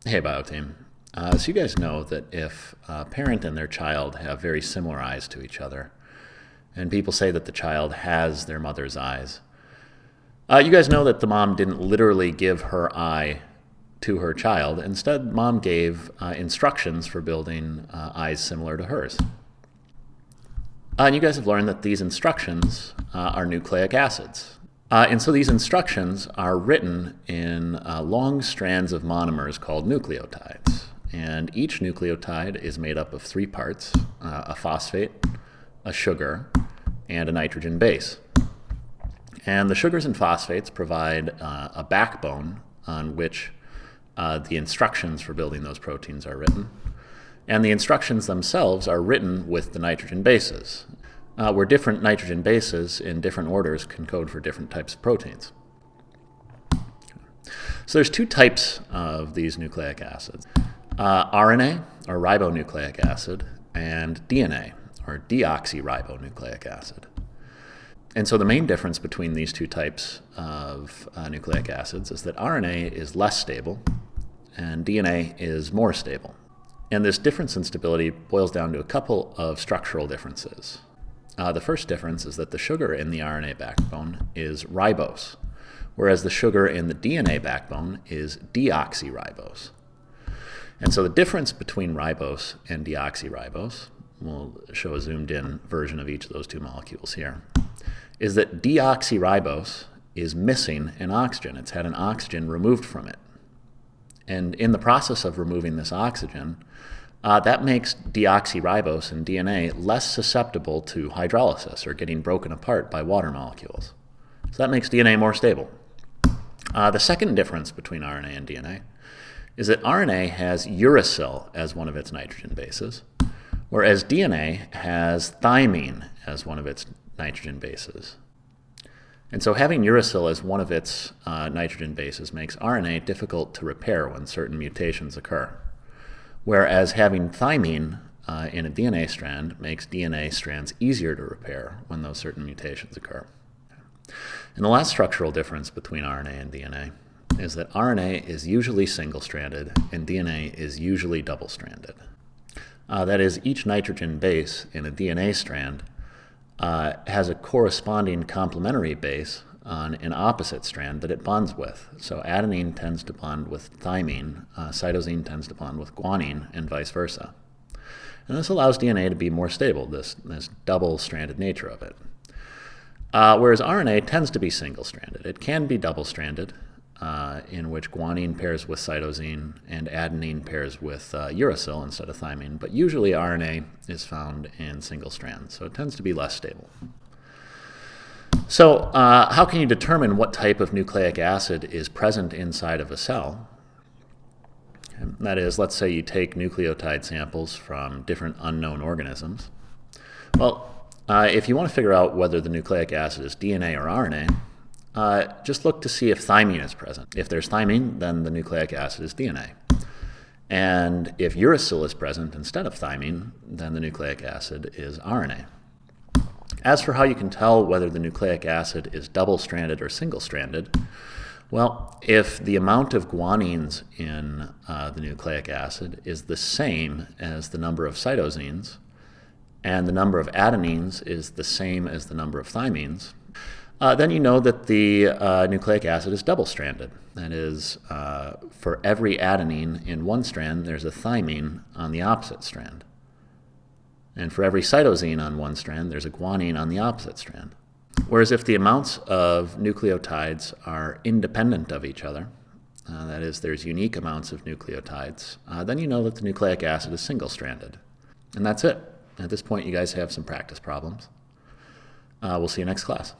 Hey, Bio Team. So you guys know that if a parent and their child have very similar eyes to each other, and people say that the child has their mother's eyes, you guys know that the mom didn't literally give her eye to her child. Instead, mom gave instructions for building eyes similar to hers. And you guys have learned that these instructions are nucleic acids. And so these instructions are written in long strands of monomers called nucleotides. And each nucleotide is made up of three parts, a phosphate, a sugar, and a nitrogen base. And the sugars and phosphates provide a backbone on which the instructions for building those proteins are written. And the instructions themselves are written with the nitrogen bases, where different nitrogen bases in different orders can code for different types of proteins. So there's two types of these nucleic acids, RNA, or ribonucleic acid, and DNA, or deoxyribonucleic acid. And so the main difference between these two types of nucleic acids is that RNA is less stable and DNA is more stable. And this difference in stability boils down to a couple of structural differences. The first difference is that the sugar in the RNA backbone is ribose, whereas the sugar in the DNA backbone is deoxyribose. And so the difference between ribose and deoxyribose, we'll show a zoomed in version of each of those two molecules here, is that deoxyribose is missing an oxygen. It's had an oxygen removed from it. And in the process of removing this oxygen, that makes deoxyribose in DNA less susceptible to hydrolysis or getting broken apart by water molecules. So that makes DNA more stable. The second difference between RNA and DNA is that RNA has uracil as one of its nitrogen bases, whereas DNA has thymine as one of its nitrogen bases. And so having uracil as one of its nitrogen bases makes RNA difficult to repair when certain mutations occur, whereas having thymine in a DNA strand makes DNA strands easier to repair when those certain mutations occur. And the last structural difference between RNA and DNA is that RNA is usually single-stranded and DNA is usually double-stranded. That is, each nitrogen base in a DNA strand has a corresponding complementary base on an opposite strand that it bonds with. So adenine tends to bond with thymine, cytosine tends to bond with guanine, and vice versa. And this allows DNA to be more stable, this double-stranded nature of it. Whereas RNA tends to be single-stranded. It can be double-stranded, in which guanine pairs with cytosine and adenine pairs with uracil instead of thymine, but usually RNA is found in single strands, so it tends to be less stable. So how can you determine what type of nucleic acid is present inside of a cell? And that is, let's say you take nucleotide samples from different unknown organisms. Well, if you want to figure out whether the nucleic acid is DNA or RNA, just look to see if thymine is present. If there's thymine, then the nucleic acid is DNA. And if uracil is present instead of thymine, then the nucleic acid is RNA. As for how you can tell whether the nucleic acid is double-stranded or single-stranded, well, if the amount of guanines in the nucleic acid is the same as the number of cytosines, and the number of adenines is the same as the number of thymines, then you know that the nucleic acid is double-stranded. That is, for every adenine in one strand, there's a thymine on the opposite strand. And for every cytosine on one strand, there's a guanine on the opposite strand. Whereas if the amounts of nucleotides are independent of each other, that is, there's unique amounts of nucleotides, then you know that the nucleic acid is single-stranded. And that's it. At this point, you guys have some practice problems. We'll see you next class.